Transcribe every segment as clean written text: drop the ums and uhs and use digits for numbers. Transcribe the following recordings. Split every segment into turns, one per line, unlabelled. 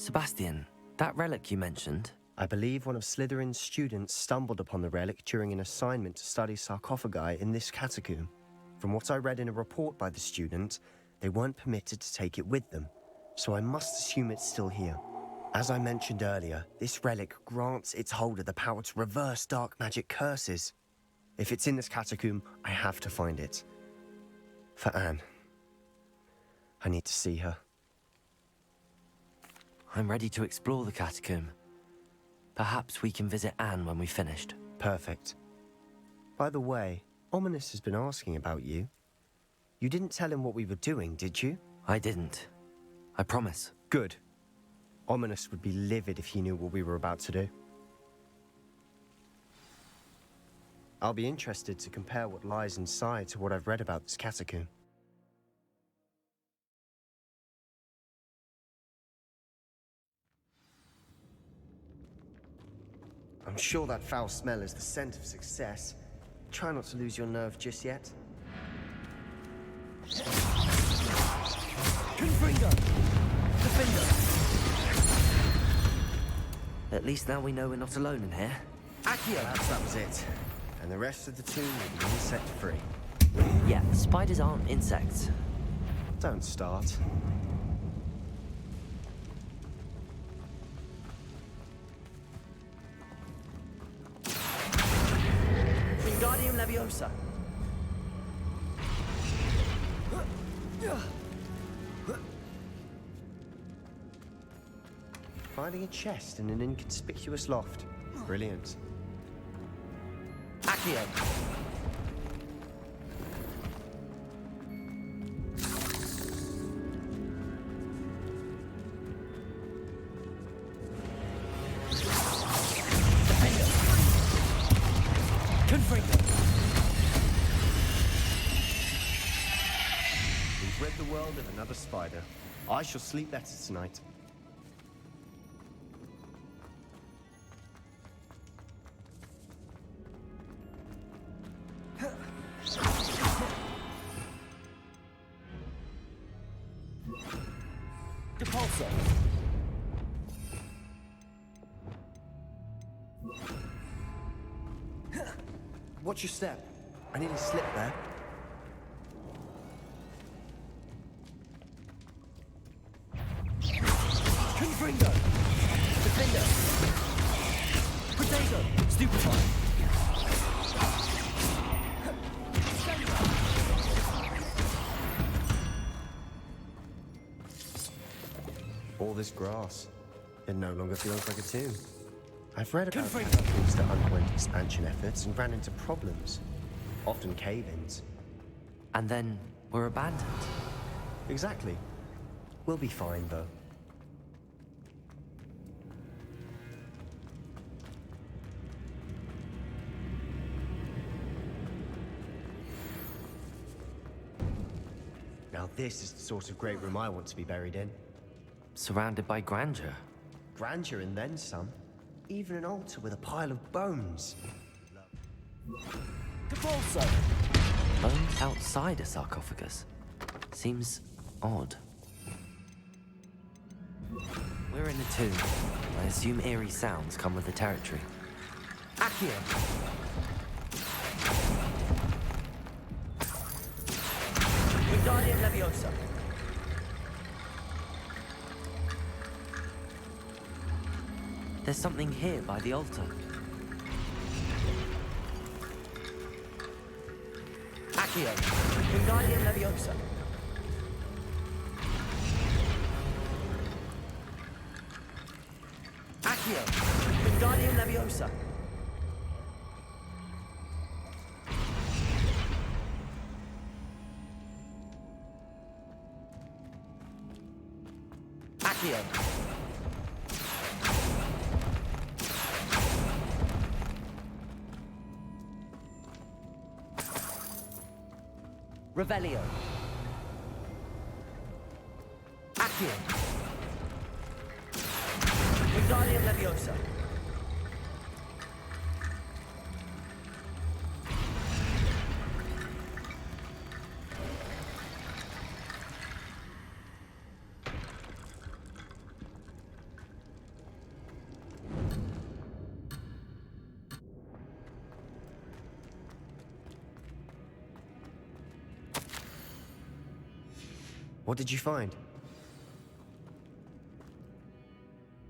Sebastian, that relic you mentioned,
I believe one of Slytherin's students stumbled upon the relic during an assignment to study sarcophagi in this catacomb. From what I read in a report by the student, they weren't permitted to take it with them, so I must assume it's still here. As I mentioned earlier, this relic grants its holder the power to reverse dark magic curses. If it's in this catacomb, I have to find it. For Anne. I need to see her.
I'm ready to explore the catacomb. Perhaps we can visit Anne when we've finished.
Perfect. By the way, Ominous has been asking about you. You didn't tell him what we were doing, did you?
I didn't. I promise.
Good. Ominous would be livid if he knew what we were about to do. I'll be interested to compare what lies inside to what I've read about this catacomb. I'm sure that foul smell is the scent of success. Try not to lose your nerve just yet.
Confringo! Defender! At least now we know we're not alone in here.
Accio! Perhaps that was it. And the rest of the tomb will be insect-free.
Yeah, spiders aren't insects.
Don't start.
Wingardium Leviosa.
Finding a chest in an inconspicuous loft. Brilliant.
Accio.
We've rid the world of another spider. I shall sleep better tonight.
Depulso.
Watch your step. I nearly slipped there.
Confringo. Defender. Protego. Stupefy.
All this grass. It no longer feels like a tomb. I've read about catacombs that underwent expansion efforts and ran into problems. Often cave-ins.
And then we're abandoned.
Exactly. We'll be fine, though. Now this is the sort of great room I want to be buried in.
Surrounded by grandeur.
Grandeur and then some. Even an altar with a pile of bones.
Depulso. Bones outside a sarcophagus. Seems odd. We're in a tomb. I assume eerie sounds come with the territory. Accio. Wingardium Leviosa. There's something here by the altar. Accio. Wingardium Leviosa. Accio. Wingardium Leviosa. Accio. Revelio. Accio. Wingardium Leviosa.
What did you find?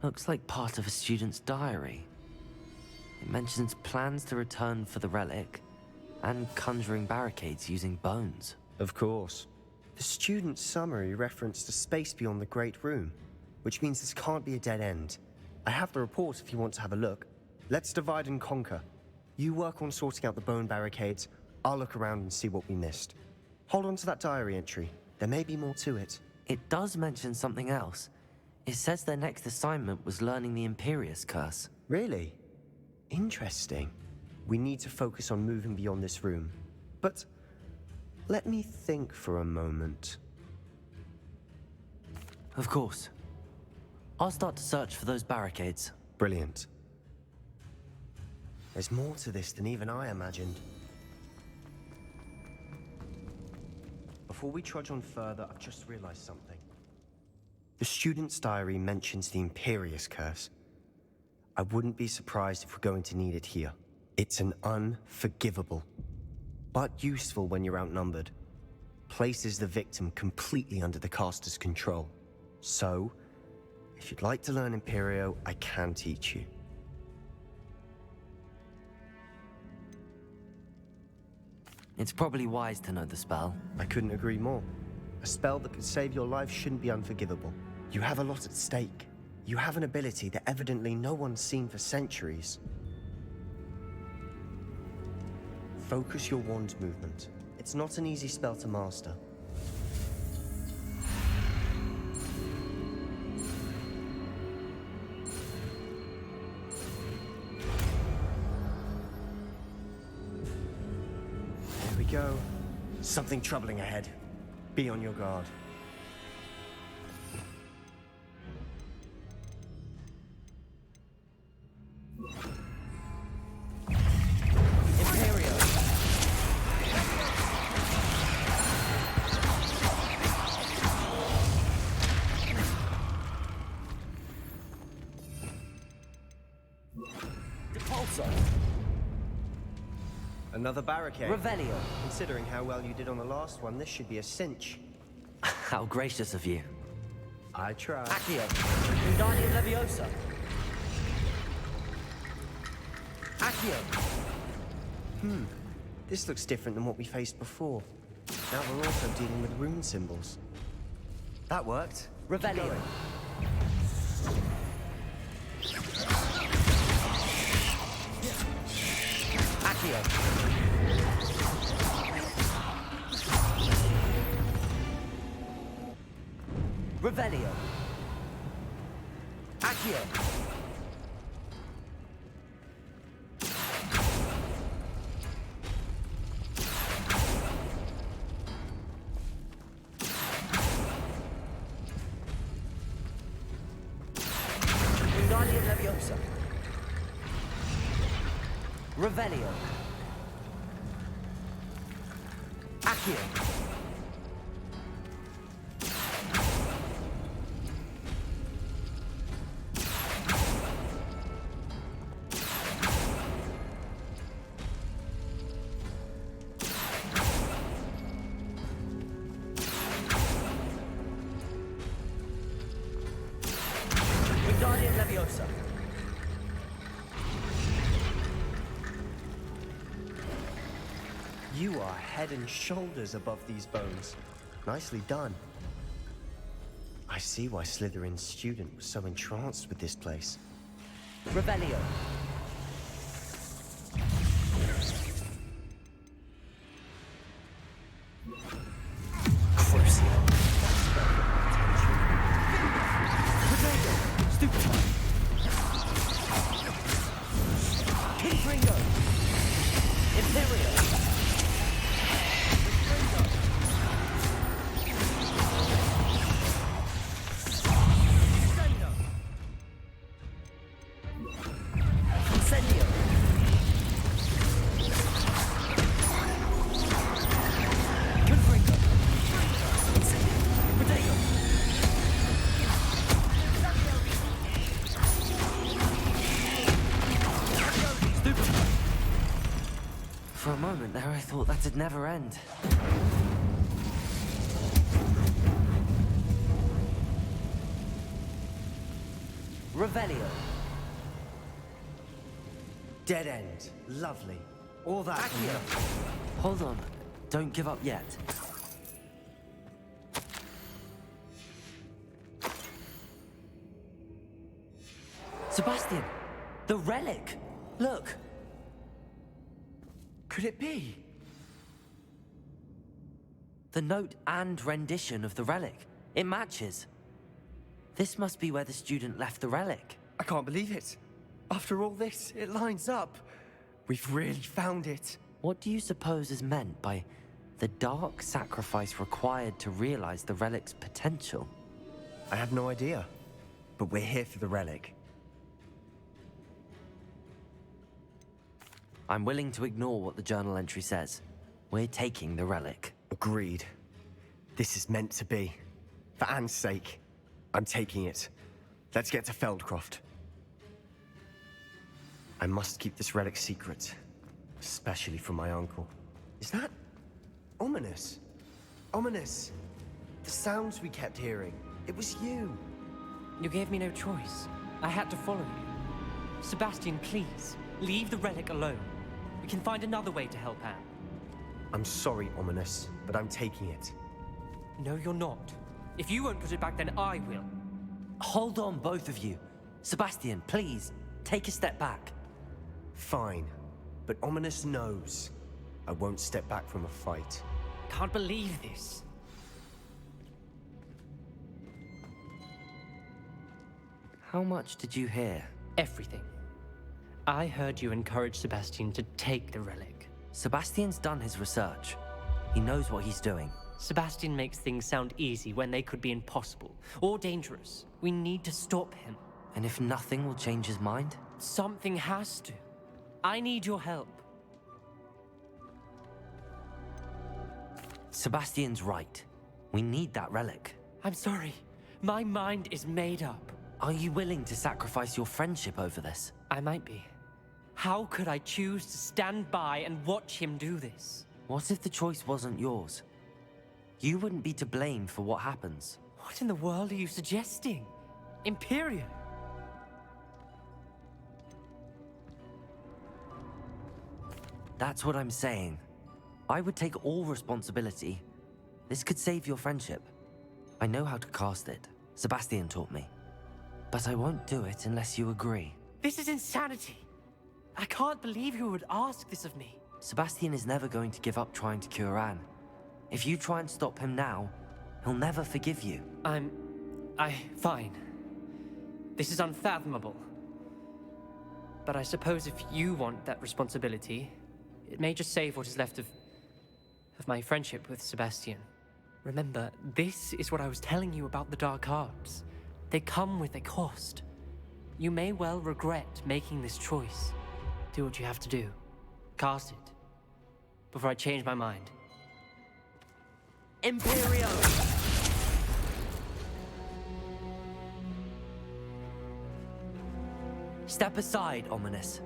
Looks like part of a student's diary. It mentions plans to return for the relic and conjuring barricades using bones.
Of course. The student's summary referenced a space beyond the Great Room, which means this can't be a dead end. I have the report if you want to have a look. Let's divide and conquer. You work on sorting out the bone barricades. I'll look around and see what we missed. Hold on to that diary entry. There may be more to it.
It does mention something else. It says their next assignment was learning the Imperius Curse.
Really? Interesting. We need to focus on moving beyond this room. But let me think for a moment.
Of course. I'll start to search for those barricades.
Brilliant. There's more to this than even I imagined. Before we trudge on further, I've just realized something. The student's diary mentions the Imperius Curse. I wouldn't be surprised if we're going to need it here. It's an unforgivable, but useful when you're outnumbered. Places the victim completely under the caster's control. So, if you'd like to learn Imperio, I can teach you.
It's probably wise to know the spell.
I couldn't agree more. A spell that could save your life shouldn't be unforgivable. You have a lot at stake. You have an ability that evidently no one's seen for centuries. Focus your wand movement. It's not an easy spell to master. There we go. Something troubling ahead. Be on your guard. Another barricade.
Revelio.
Considering how well you did on the last one, this should be a cinch.
How gracious of you.
I try.
Accio. Wingardium Leviosa. Accio.
This looks different than what we faced before. Now we're also dealing with rune symbols. That worked.
Revelio. Accio. Revelio. Accio. Wingardium Leviosa. Revelio. Accio. Wingardium Leviosa.
You are head and shoulders above these bones. Nicely done. I see why Slytherin's student was so entranced with this place.
Revelio. Crucio. Protego. Stupefy. Confringo. Imperio. Incendio. Confringo. Incendio. Protego. Stupefy. For a moment there, I thought that'd never end. Revelio.
Dead end. Lovely. All that.
Hold on. Don't give up yet. Sebastian! The relic! Look!
Could it be?
The note and rendition of the relic. It matches. This must be where the student left the relic.
I can't believe it. After all this, it lines up. We've really found it.
What do you suppose is meant by the dark sacrifice required to realize the relic's potential?
I have no idea. But we're here for the relic.
I'm willing to ignore what the journal entry says. We're taking the relic.
Agreed. This is meant to be. For Anne's sake, I'm taking it. Let's get to Feldcroft. I must keep this relic secret, especially from my uncle. Is that ominous? Ominous. The sounds we kept hearing. It was you.
You gave me no choice. I had to follow you. Sebastian, please, leave the relic alone. We can find another way to help Anne.
I'm sorry, Ominous, but I'm taking it.
No, you're not. If you won't put it back, then I will.
Hold on, both of you. Sebastian, please, take a step back.
Fine, but Ominous knows I won't step back from a fight.
Can't believe this.
How much did you hear?
Everything. I heard you encourage Sebastian to take the relic.
Sebastian's done his research. He knows what he's doing.
Sebastian makes things sound easy when they could be impossible or dangerous. We need to stop him.
And if nothing will change his mind?
Something has to. I need your help.
Sebastian's right. We need that relic.
I'm sorry. My mind is made up.
Are you willing to sacrifice your friendship over this?
I might be. How could I choose to stand by and watch him do this?
What if the choice wasn't yours? You wouldn't be to blame for what happens.
What in the world are you suggesting? Imperium?
That's what I'm saying. I would take all responsibility. This could save your friendship. I know how to cast it. Sebastian taught me. But I won't do it unless you agree.
This is insanity. I can't believe you would ask this of me.
Sebastian is never going to give up trying to cure Anne. If you try and stop him now, he'll never forgive you.
Fine. This is unfathomable. But I suppose if you want that responsibility, it may just save what is left of my friendship with Sebastian. Remember, this is what I was telling you about the dark arts. They come with a cost. You may well regret making this choice. Do what you have to do. Cast it. Before I change my mind.
Imperio! Step aside, Ominous.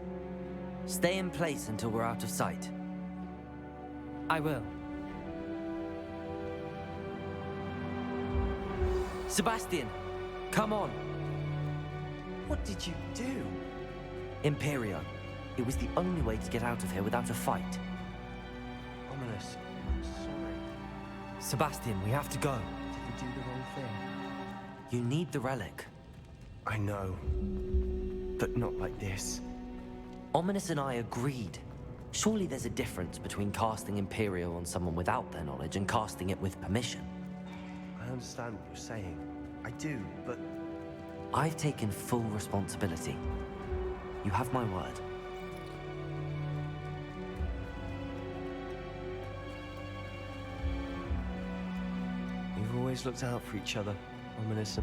Stay in place until we're out of sight.
I will.
Sebastian, come on.
What did you do?
Imperio. It was the only way to get out of here without a fight.
Ominous, I'm sorry.
Sebastian, we have to go.
Did we do the wrong thing?
You need the relic.
I know. But not like this.
Ominous and I agreed. Surely there's a difference between casting Imperio on someone without their knowledge and casting it with permission.
I understand what you're saying. I do, but...
I've taken full responsibility. You have my word.
We've always looked out for each other, Ominous.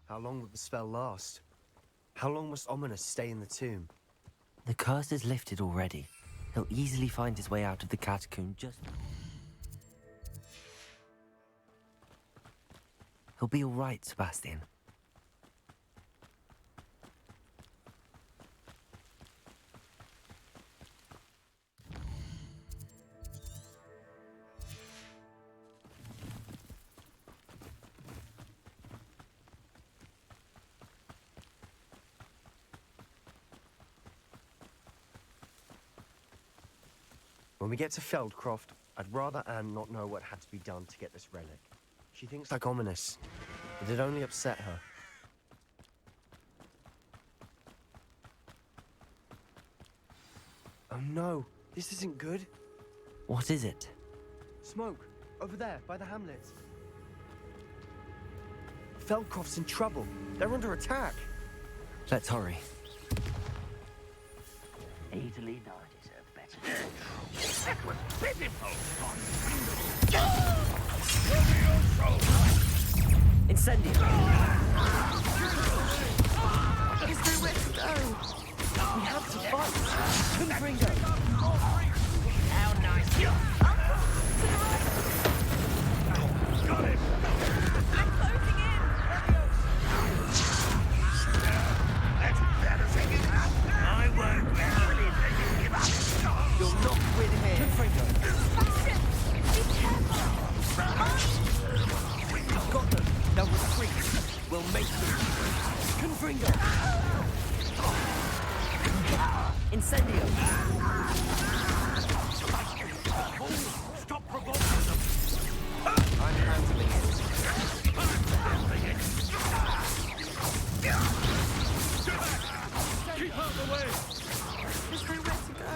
How long will the spell last? How long must Ominous stay in the tomb?
The curse is lifted already. He'll easily find his way out of the catacomb just... He'll be all right, Sebastian.
When we get to Feldcroft, I'd rather Anne not know what had to be done to get this relic. She thinks like ominous, but it only upset her. Oh no, this isn't good.
What is it?
Smoke, over there, by the hamlet. Feldcroft's in trouble. They're under attack.
Let's hurry.
Easily know I deserve better. That was pitiful.
Incendio!
Is there where to go? We have to fight. Confringo!
How nice you got him!
I'm closing in!
That's embarrassing. I won't really let you give up.
You'll not win here. Confringo!
Bastion! Be careful!
We've got them. They'll retreat. We'll make them. Confringo!
Incendio!
Stop provoking them.
I'm handling it.
Keep out of the way.
There's nowhere to go.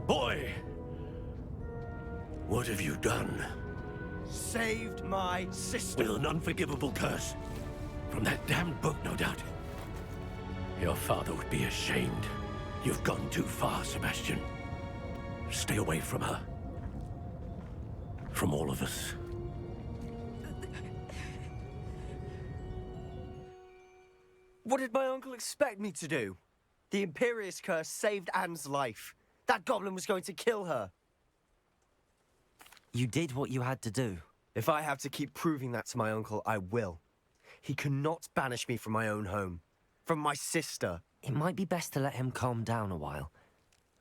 Boy, what have you done?
Saved my sister.
With an unforgivable curse. From that damned book, no doubt. Your father would be ashamed. You've gone too far, Sebastian. Stay away from her. From all of us.
What did my uncle expect me to do? The Imperious curse saved Anne's life. That goblin was going to kill her.
You did what you had to do.
If I have to keep proving that to my uncle, I will. He cannot banish me from my own home. From my sister.
It might be best to let him calm down a while.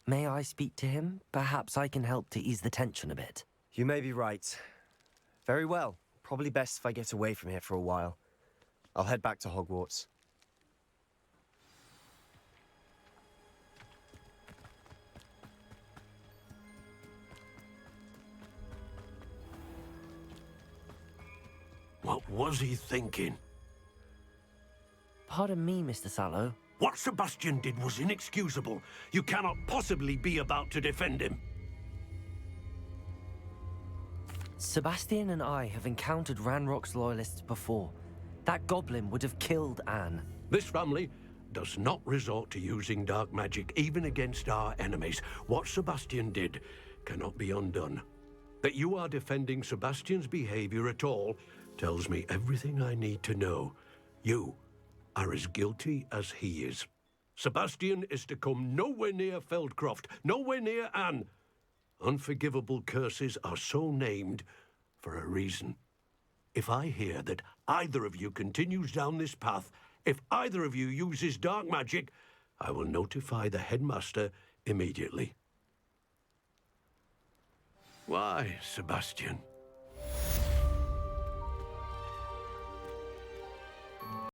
May I speak to him? Perhaps I can help to ease the tension a bit.
You may be right. Very well. Probably best if I get away from here for a while. I'll head back to Hogwarts.
What was he thinking?
Pardon me, Mr. Sallow.
What Sebastian did was inexcusable. You cannot possibly be about to defend him.
Sebastian and I have encountered Ranrock's loyalists before. That goblin would have killed Anne.
This family does not resort to using dark magic, even against our enemies. What Sebastian did cannot be undone. That you are defending Sebastian's behavior at all tells me everything I need to know. You are as guilty as he is. Sebastian is to come nowhere near Feldcroft, nowhere near Anne. Unforgivable curses are so named for a reason. If I hear that either of you continues down this path, if either of you uses dark magic, I will notify the headmaster immediately. Why, Sebastian?